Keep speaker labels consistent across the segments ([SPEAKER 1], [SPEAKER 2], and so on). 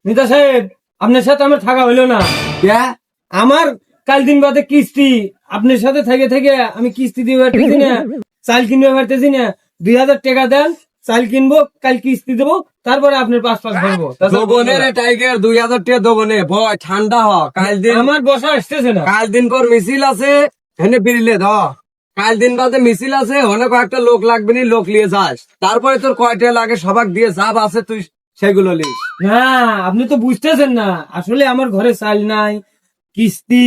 [SPEAKER 1] নেতা সাহেব, আপনার সাথে আমার থাকা হইলো না। আমার কাল দিন বাদে কিস্তি, আপনার সাথে থেকে থেকে আমি কিস্তি দিতে পারতেছি না, চাল কিনতে পারতেছি না। 2000 টাকা দেন, চাল কিনবো, কাল কিস্তি দেবো, তারপরে আপনার পাঁচ ভরবো।
[SPEAKER 2] দোবনের টাইগার 2000 টাকা দোবনে ভয় ঠান্ডা হ। কাল দিন
[SPEAKER 1] আমার বসা আসতেছে না।
[SPEAKER 2] কাল দিন পর মিছিল আছে, হেনে ফিরিলে ধ। কাল দিন বাদে মিছিল আছে, হনে কয়েকটা লোক লাগবে নি, লোক নিয়ে যাস। তারপরে তোর কয়টা লাগে সবাক দিয়ে যাব আছে, তুই সেগুলো লিস।
[SPEAKER 1] না, আপনি তো বুঝতেছেন না, আসলে আমার ঘরে চাল নাই, কিস্তি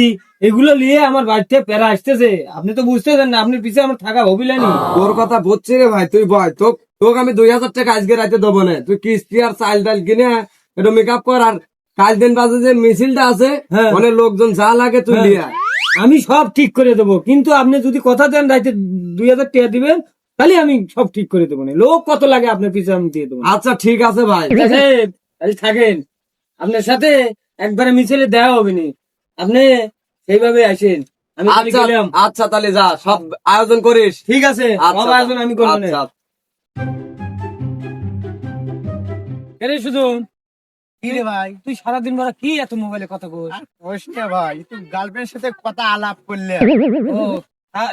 [SPEAKER 1] এগুলো নিয়ে আমার বাড়িতে পেরা আসতেছে। আপনি তো বুঝতেছেন না, আপনি পিছিয়ে আমার থাকা হবিলেনি।
[SPEAKER 2] তোর কথা বুঝছি রে ভাই, তুই বয়। তোকে আমি 2000 টাকা আজকে রাতে দেবো না। তুই কিস্তি আর চাল ডাল কিনে একটু মেকআপ কর। আর কাল দিন বাজে যে মিছিলটা আছে,
[SPEAKER 1] হ্যাঁ।
[SPEAKER 2] অনেক লোকজন যা লাগে তুই
[SPEAKER 1] হ্যাঁ।
[SPEAKER 2] লিয়ে আয়।
[SPEAKER 1] আমি সব ঠিক করে দেবো, কিন্তু আপনি যদি কথা দেন রাইতে 2000 টাকা দিবেন, তাহলে আমি সব ঠিক করে দেবো। না লোক কত লাগে আপনার পিছিয়ে আমি দিয়ে দেবো।
[SPEAKER 2] আচ্ছা ঠিক আছে ভাই।
[SPEAKER 1] ঠিক আছে, তাহলে থাকেন। আপনার সাথে একবারে মিছিলে দেওয়া হবে নি, আপনি সেইভাবে আসেন। আমি তাহলে
[SPEAKER 2] আচ্ছা
[SPEAKER 1] গেলাম।
[SPEAKER 2] আচ্ছা, তাহলে যা, সব আয়োজন করিস।
[SPEAKER 1] ঠিক আছে,
[SPEAKER 2] আচ্ছা,
[SPEAKER 1] সব আয়োজন আমি করবো না।
[SPEAKER 2] আচ্ছা।
[SPEAKER 1] এরে শুধু
[SPEAKER 3] কি রে ভাই?
[SPEAKER 1] তুই সারাদিন বেলা কি এত মোবাইলে কথা কর?
[SPEAKER 3] ওইস না ভাই, তুই গার্লফ্রেন্ডের সাথে কথা আলাপ করলে।
[SPEAKER 1] ও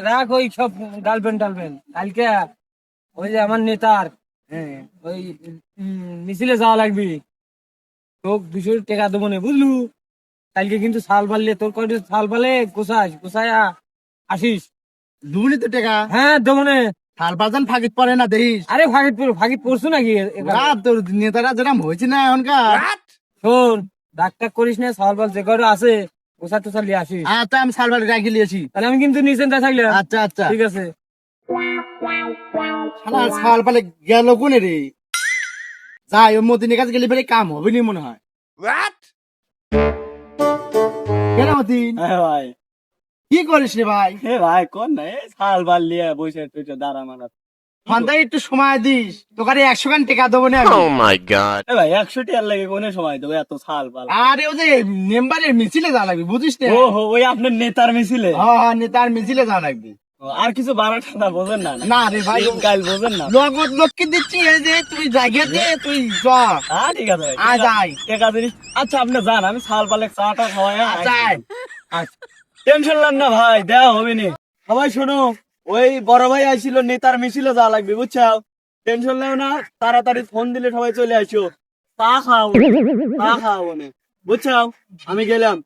[SPEAKER 1] রাখ ওই সব গার্লফ্রেন্ড টালফ্রেন্ড। কালকে ওই যে আমার নেতার ওই মিছিলে যাওয়া লাগবে, তোকে 200 টাকা দেবো না, বুঝলু? কালকে কিন্তু সাল পারলে তোর কয়টা সাল পালে গোসায়া আসিস।
[SPEAKER 3] দুবনি তো টাকা
[SPEAKER 1] হ্যাঁ দেবো না।
[SPEAKER 3] থাল বাজান ফাঁকিত পড়ে না দেখিস।
[SPEAKER 1] আরে ভাগিত পড়ছো নাকি এবার?
[SPEAKER 3] না, তোর নেতারা যেরকম হয়েছে না এখনকার।
[SPEAKER 1] শোন, ডাক টাক করিস না, সাল পাল যে কয়টা আছে গোসা টোসা নিয়ে আসিস।
[SPEAKER 3] আচ্ছা, আমি সালবার রাখি লিয়েছি।
[SPEAKER 1] তাহলে আমি কিন্তু নিশ্চিন্তা থাকলে।
[SPEAKER 3] আচ্ছা আচ্ছা।
[SPEAKER 1] ঠিক আছে।
[SPEAKER 3] শালা সাল পালে গেল কোনে রে? যাই, ওই মতিনের কাছে গেলে ফেলে কাম হবে নি মনে হয়। কেন মতিন,
[SPEAKER 4] ভাই,
[SPEAKER 3] কি করিস রে ভাই?
[SPEAKER 4] হে ভাই, কোন না শাল বাল লিয়ে বসে তুই দাঁড়া মারা।
[SPEAKER 3] ফান্দাই একটু সময় দিস, তোকে 100 খান টাকা দেবো না আমি।
[SPEAKER 4] এ ভাই, 100 টিয়ার লাগে কোনে সময় দেবো এত শাল বাল?
[SPEAKER 3] আরে ও যে মেম্বারের মিছিলে যা লাগবে, বুঝিস না?
[SPEAKER 4] ও হো, ওই আপনার নেতার মিছিলে?
[SPEAKER 3] হ্যাঁ হ্যাঁ, নেতার মিছিলে যা লাগবে।
[SPEAKER 4] ও, আর কিছু বাড়া ঠান্ডা বোঝেন না?
[SPEAKER 3] না রে ভাই,
[SPEAKER 4] কাল বোঝেন না?
[SPEAKER 3] নগদ লোককে দিচ্ছি, এই যে তুই জায়গা দে, তুই যা।
[SPEAKER 4] হ্যাঁ ঠিক আছে ভাই,
[SPEAKER 3] আয় যাই।
[SPEAKER 4] ঠিক আছে। আচ্ছা আপনি যান, আমি শাল বালে চাটা খাওয়াই।
[SPEAKER 3] যাই।
[SPEAKER 4] টেনশন লান না ভাই, দেওয়া হবে নি। সবাই শোনো, ওই বড় ভাই আইছিল, নেতার মিছিলে যা লাগবে, বুঝছো? টেনশন নাও না, তাড়াতাড়ি ফোন দিলে সবাই চলে আসো। চা খাও, চা খাও নে, বুঝছো? আমি গেলাম।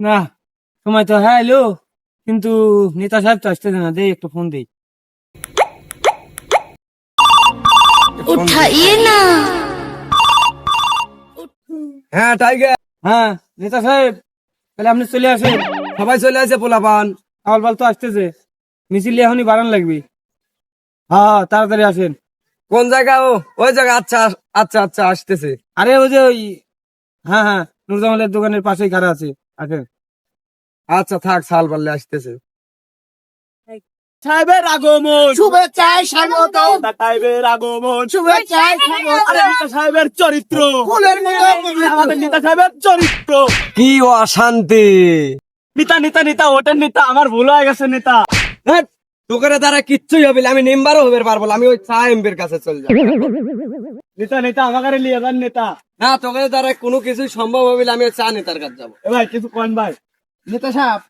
[SPEAKER 1] না, সময় তো হ্যাঁ এলো, কিন্তু নেতা সাহেব তো আসতেছে না। দে একটু ফোন দিই।
[SPEAKER 5] उठाइए ना।
[SPEAKER 2] হ্যাঁ টাইগার,
[SPEAKER 1] হ্যাঁ নেতা সাহেব, তাহলে আপনি চলে আসেন।
[SPEAKER 2] সবাই চলে আসে পোলাপান।
[SPEAKER 1] আওয়াল পাল তো আসতেছে, মিছিল এখনই বাড়ান লাগবে। হ্যাঁ তাড়াতাড়ি আসেন।
[SPEAKER 2] কোন জায়গা? ওই জায়গা। আচ্ছা আচ্ছা আচ্ছা, আসতেছে।
[SPEAKER 1] আরে ওই যে ওই, হ্যাঁ হ্যাঁ, নুরজামালের দোকানের পাশেই খাড়া আছে। আসেন।
[SPEAKER 2] আচ্ছা থাক, শাল পারলে আসতেছে।
[SPEAKER 4] সাহেবের আগমন,
[SPEAKER 3] শুভেচ্ছায় স্বাগত,
[SPEAKER 4] সাহেবের আগমন,
[SPEAKER 3] শুভেচ্ছায় স্বাগত।
[SPEAKER 4] আরে নেতা সাহেবের চরিত্র,
[SPEAKER 3] ফুলের মতো
[SPEAKER 4] আমাদের নেতা সাহেবের চরিত্র।
[SPEAKER 2] কি অশান্তি!
[SPEAKER 4] নেতা নেতা নেতা, ওটার নেতা, আমার ভুল হয়ে গেছে নেতা।
[SPEAKER 2] ধ্যাৎ, তোকের দ্বারা কিচ্ছুই হবে না। আমি মেম্বারও হবে পারবো না। আমি ওই চা এমপির কাছে চলে যাবো।
[SPEAKER 4] নেতা নেতা আমাকে নিয়ে যান নেতা।
[SPEAKER 2] না, তোকের দ্বারা কোনো কিছুই সম্ভব হবে না। আমি ওই চা নেতার কাছে যাবো।
[SPEAKER 4] এ ভাই কিছু কোন ভাই,
[SPEAKER 3] নেতা সাহেব,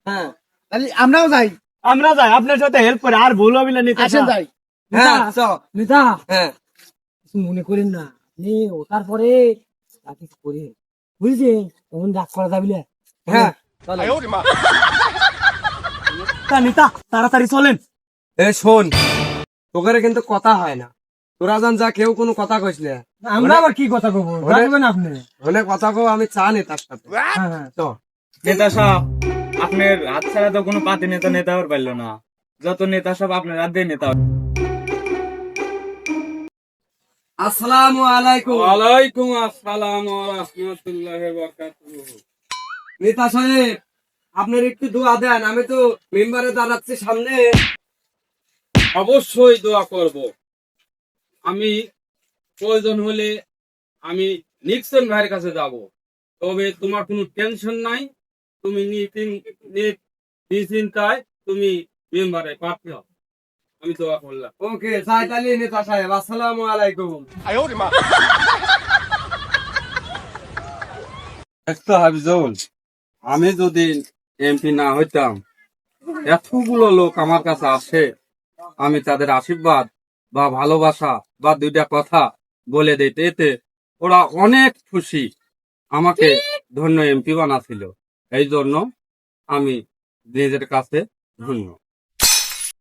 [SPEAKER 2] হ্যাঁ
[SPEAKER 3] তাহলে আমরাও যাই।
[SPEAKER 4] আমরা যাই আপনার সাথে হেল্প করে, আর ভুল হবে না নেতা
[SPEAKER 3] আসেন
[SPEAKER 4] সাহেব।
[SPEAKER 3] যাই।
[SPEAKER 2] হ্যাঁ চ।
[SPEAKER 1] নেতা
[SPEAKER 2] হ্যাঁ
[SPEAKER 1] কিছু মনে করেন না, আপনি ওঠার পরে আর কিছু করেন, বুঝছেন? তখন রাগ করা যাবে না।
[SPEAKER 2] হ্যাঁ।
[SPEAKER 4] নেতা নেতা তাড়াতাড়ি চলেন।
[SPEAKER 2] এ শোন, তোকের কিন্তু কথা হয় না। তোরা জান যা, কেউ কোনো কথা কইস না।
[SPEAKER 1] আমরা আবার কি কথা কব? রাখবেন আপনি।
[SPEAKER 2] হলে কথা কো, আমি চা নেতার সাথে।
[SPEAKER 1] হ্যাঁ হ্যাঁ।
[SPEAKER 2] চ।
[SPEAKER 6] নেতা সাহেব, আপনার হাত ছাড়া তো কোনো পাতি নেতা নেতা হতে পারলো না। যত নেতা সব আপনার হাত দিয়ে নেতা।
[SPEAKER 2] আসসালামু আলাইকুম।
[SPEAKER 6] ওয়ালাইকুম আসসালাম ওয়া রাহমাতুল্লাহি ওয়া বারাকাতুহু।
[SPEAKER 2] নেতা সাহেব, আপনার একটু দোয়া দেন। আমি তো মেম্বারে দাঁড়াচ্ছি সামনে।
[SPEAKER 6] অবশ্যই দোয়া করব। আমি প্রয়োজন হলে আমি নিক্সন ভাইয়ের কাছে যাব। তবে তোমার কোনো টেনশন নাই, তুমি নিশ্চিন্তায় তুমি মেম্বারে প্রার্থী হও। আমি দোয়া করলাম।
[SPEAKER 2] ওকে, যাই তাহলে নেতা সাহেব। আসসালামু আলাইকুম।
[SPEAKER 6] দেখতো হাবিজুল, আমি যদি এমপি না হইতাম, এতগুলো লোক আমার কাছে আসে, আমি তাদের আশীর্বাদ বা ভালোবাসা বা দুইটা কথা বলে দিতে, এতে ওরা অনেক খুশি, আমাকে ধন্য এমপি বানাছিল। এই জন্য আমি নিজের কাছে ধন্য।